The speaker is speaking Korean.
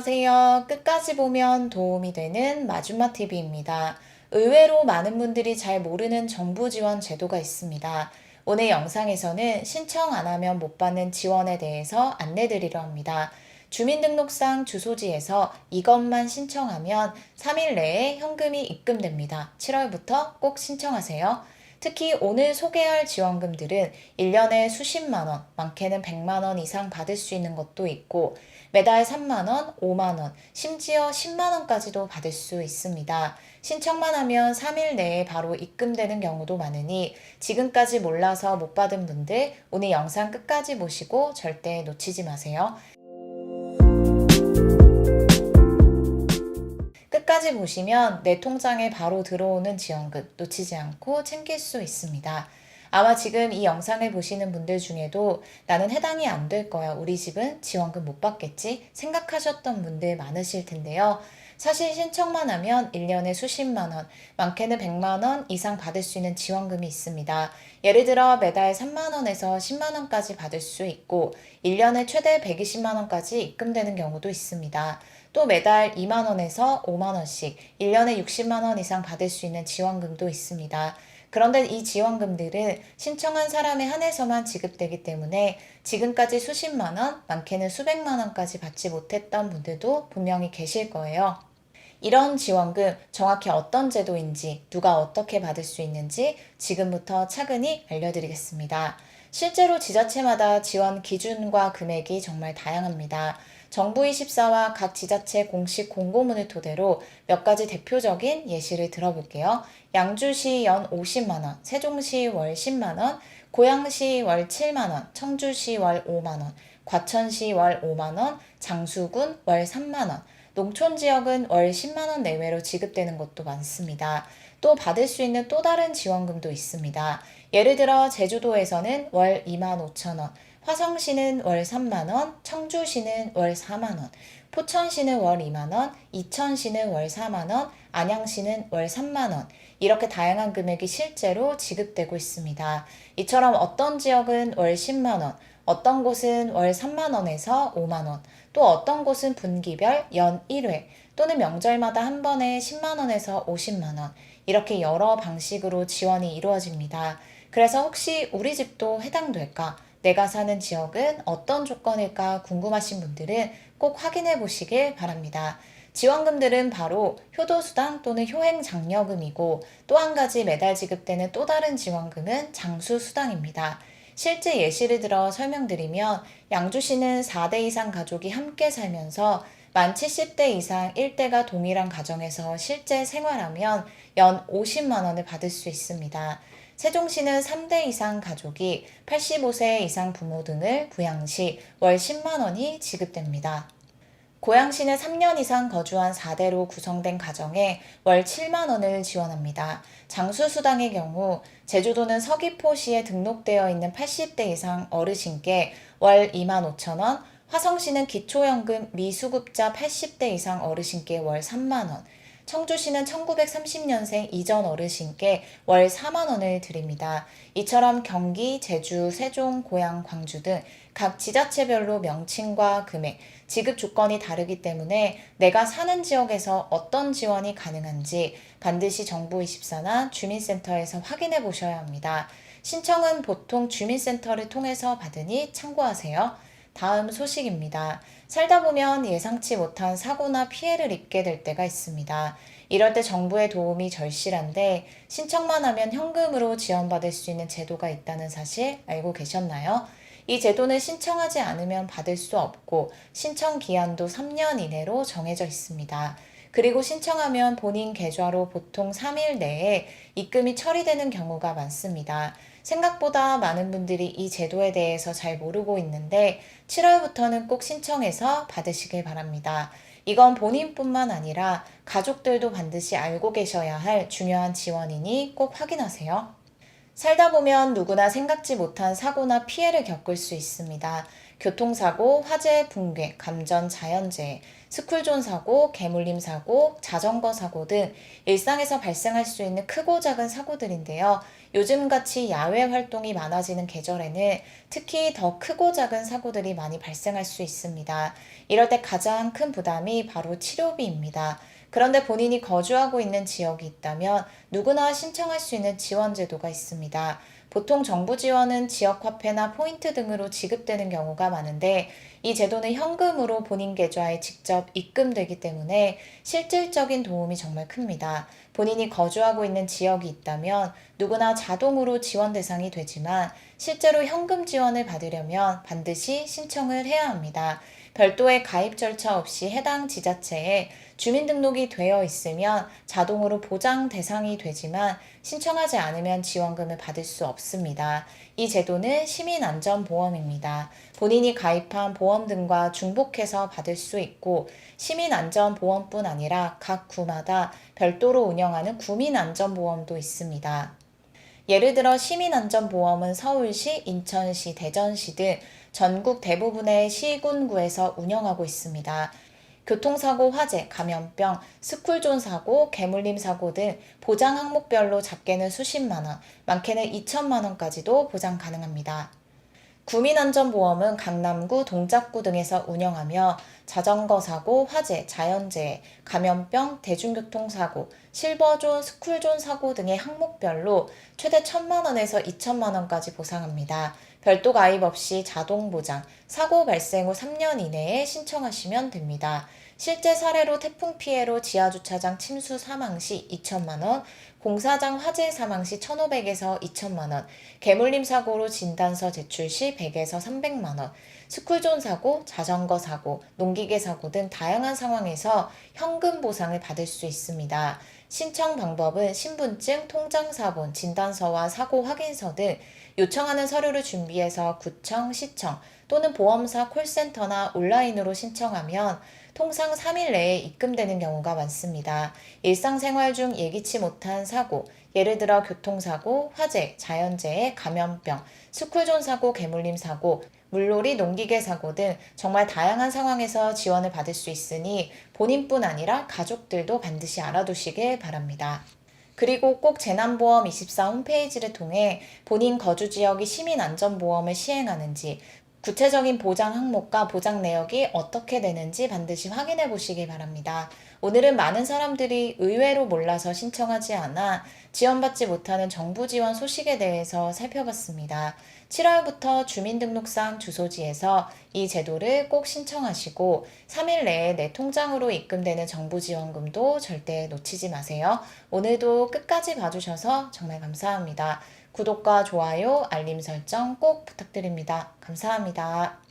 안녕하세요. 끝까지 보면 도움이 되는 마줌마TV입니다. 의외로 많은 분들이 잘 모르는 정부 지원 제도가 있습니다. 오늘 영상에서는 신청 안 하면 못 받는 지원에 대해서 안내드리려 합니다. 주민등록상 주소지에서 이것만 신청하면 3일 내에 현금이 입금됩니다. 7월부터 꼭 신청하세요. 특히 오늘 소개할 지원금들은 1년에 수십만 원, 많게는 100만 원 이상 받을 수 있는 것도 있고 매달 3만 원, 5만 원, 심지어 10만 원까지도 받을 수 있습니다. 신청만 하면 3일 내에 바로 입금되는 경우도 많으니 지금까지 몰라서 못 받은 분들 오늘 영상 끝까지 보시고 절대 놓치지 마세요. 끝까지 보시면 내 통장에 바로 들어오는 지원금 놓치지 않고 챙길 수 있습니다. 아마 지금 이 영상을 보시는 분들 중에도 나는 해당이 안 될 거야. 우리 집은 지원금 못 받겠지? 생각하셨던 분들 많으실 텐데요. 사실 신청만 하면 1년에 수십만 원, 많게는 100만 원 이상 받을 수 있는 지원금이 있습니다. 예를 들어 매달 3만 원에서 10만 원까지 받을 수 있고 1년에 최대 120만 원까지 입금되는 경우도 있습니다. 또 매달 2만 원에서 5만 원씩 1년에 60만 원 이상 받을 수 있는 지원금도 있습니다. 그런데 이 지원금들은 신청한 사람에 한해서만 지급되기 때문에 지금까지 수십만 원, 많게는 수백만 원까지 받지 못했던 분들도 분명히 계실 거예요. 이런 지원금 정확히 어떤 제도인지, 누가 어떻게 받을 수 있는지 지금부터 차근히 알려드리겠습니다. 실제로 지자체마다 지원 기준과 금액이 정말 다양합니다. 정부24와 각 지자체 공식 공고문을 토대로 몇 가지 대표적인 예시를 들어볼게요. 양주시 연 50만 원, 세종시 월 10만 원, 고양시 월 7만 원, 청주시 월 5만 원, 과천시 월 5만 원, 장수군 월 3만 원, 농촌 지역은 월 10만 원 내외로 지급되는 곳도 많습니다. 또 받을 수 있는 또 다른 지원금도 있습니다. 예를 들어 제주도에서는 월 2만 5천 원, 화성시는 월 3만 원, 청주시는 월 4만 원, 포천시는 월 2만 원, 이천시는 월 4만 원, 안양시는 월 3만 원, 이렇게 다양한 금액이 실제로 지급되고 있습니다. 이처럼 어떤 지역은 월 10만 원, 어떤 곳은 월 3만 원에서 5만 원, 또 어떤 곳은 분기별 연 1회 또는 명절마다 한 번에 10만 원에서 50만 원, 이렇게 여러 방식으로 지원이 이루어집니다. 그래서 혹시 우리 집도 해당될까? 내가 사는 지역은 어떤 조건일까 궁금하신 분들은 꼭 확인해 보시길 바랍니다. 지원금들은 바로 효도수당 또는 효행장려금이고 또 한 가지 매달 지급되는 또 다른 지원금은 장수수당입니다. 실제 예시를 들어 설명드리면 양주시는 4대 이상 가족이 함께 살면서 만 70대 이상 1대가 동일한 가정에서 실제 생활하면 연 50만 원을 받을 수 있습니다. 세종시는 3대 이상 가족이 85세 이상 부모 등을 부양 시 월 10만 원이 지급됩니다. 고양시는 3년 이상 거주한 4대로 구성된 가정에 월 7만 원을 지원합니다. 장수수당의 경우 제주도는 서귀포시에 등록되어 있는 80대 이상 어르신께 월 2만 5천 원, 화성시는 기초연금 미수급자 80대 이상 어르신께 월 3만 원, 청주시는 1930년생 이전 어르신께 월 4만 원을 드립니다. 이처럼 경기, 제주, 세종, 고양, 광주 등 각 지자체별로 명칭과 금액, 지급 조건이 다르기 때문에 내가 사는 지역에서 어떤 지원이 가능한지 반드시 정부24나 주민센터에서 확인해 보셔야 합니다. 신청은 보통 주민센터를 통해서 받으니 참고하세요. 다음 소식입니다. 살다 보면 예상치 못한 사고나 피해를 입게 될 때가 있습니다. 이럴 때 정부의 도움이 절실한데 신청만 하면 현금으로 지원받을 수 있는 제도가 있다는 사실 알고 계셨나요? 이 제도는 신청하지 않으면 받을 수 없고 신청 기한도 3년 이내로 정해져 있습니다. 그리고 신청하면 본인 계좌로 보통 3일 내에 입금이 처리되는 경우가 많습니다. 생각보다 많은 분들이 이 제도에 대해서 잘 모르고 있는데 7월부터는 꼭 신청해서 받으시길 바랍니다. 이건 본인뿐만 아니라 가족들도 반드시 알고 계셔야 할 중요한 지원이니 꼭 확인하세요. 살다 보면 누구나 생각지 못한 사고나 피해를 겪을 수 있습니다. 교통사고, 화재, 붕괴, 감전, 자연재해, 스쿨존 사고, 개물림 사고, 자전거 사고 등 일상에서 발생할 수 있는 크고 작은 사고들인데요. 요즘같이 야외 활동이 많아지는 계절에는 특히 더 크고 작은 사고들이 많이 발생할 수 있습니다. 이럴 때 가장 큰 부담이 바로 치료비입니다. 그런데 본인이 거주하고 있는 지역이 있다면 누구나 신청할 수 있는 지원 제도가 있습니다. 보통 정부 지원은 지역 화폐나 포인트 등으로 지급되는 경우가 많은데 이 제도는 현금으로 본인 계좌에 직접 입금되기 때문에 실질적인 도움이 정말 큽니다. 본인이 거주하고 있는 지역이 있다면 누구나 자동으로 지원 대상이 되지만 실제로 현금 지원을 받으려면 반드시 신청을 해야 합니다. 별도의 가입 절차 없이 해당 지자체에 주민등록이 되어 있으면 자동으로 보장 대상이 되지만 신청하지 않으면 지원금을 받을 수 없습니다. 이 제도는 시민안전보험입니다. 본인이 가입한 보험 등과 중복해서 받을 수 있고 시민안전보험뿐 아니라 각 구마다 별도로 운영하는 구민안전보험도 있습니다. 예를 들어 시민안전보험은 서울시, 인천시, 대전시 등 전국 대부분의 시군구에서 운영하고 있습니다. 교통사고, 화재, 감염병, 스쿨존 사고, 개물림 사고 등 보장 항목별로 작게는 수십만 원, 많게는 2천만 원까지도 보장 가능합니다. 구민안전보험은 강남구, 동작구 등에서 운영하며 자전거 사고, 화재, 자연재해, 감염병, 대중교통사고, 실버존, 스쿨존 사고 등의 항목별로 최대 1,000만 원에서 2천만 원까지 보상합니다. 별도 가입 없이 자동 보장, 사고 발생 후 3년 이내에 신청하시면 됩니다. 실제 사례로 태풍 피해로 지하주차장 침수 사망 시 2천만 원, 공사장 화재 사망 시 1,500에서 2천만 원, 개물림 사고로 진단서 제출 시 100에서 300만 원, 스쿨존 사고, 자전거 사고, 농기계 사고 등 다양한 상황에서 현금 보상을 받을 수 있습니다. 신청 방법은 신분증, 통장사본, 진단서와 사고 확인서 등 요청하는 서류를 준비해서 구청, 시청 또는 보험사 콜센터나 온라인으로 신청하면 통상 3일 내에 입금되는 경우가 많습니다. 일상생활 중 예기치 못한 사고, 예를 들어 교통사고, 화재, 자연재해, 감염병, 스쿨존 사고, 개물림 사고, 물놀이, 농기계 사고 등 정말 다양한 상황에서 지원을 받을 수 있으니 본인뿐 아니라 가족들도 반드시 알아두시길 바랍니다. 그리고 꼭 재난보험24 홈페이지를 통해 본인 거주 지역이 시민안전보험을 시행하는지, 구체적인 보장 항목과 보장 내역이 어떻게 되는지 반드시 확인해 보시기 바랍니다. 오늘은 많은 사람들이 의외로 몰라서 신청하지 않아 지원받지 못하는 정부 지원 소식에 대해서 살펴봤습니다. 7월부터 주민등록상 주소지에서 이 제도를 꼭 신청하시고 3일 내에 내 통장으로 입금되는 정부 지원금도 절대 놓치지 마세요. 오늘도 끝까지 봐주셔서 정말 감사합니다. 구독과 좋아요, 알림 설정 꼭 부탁드립니다. 감사합니다.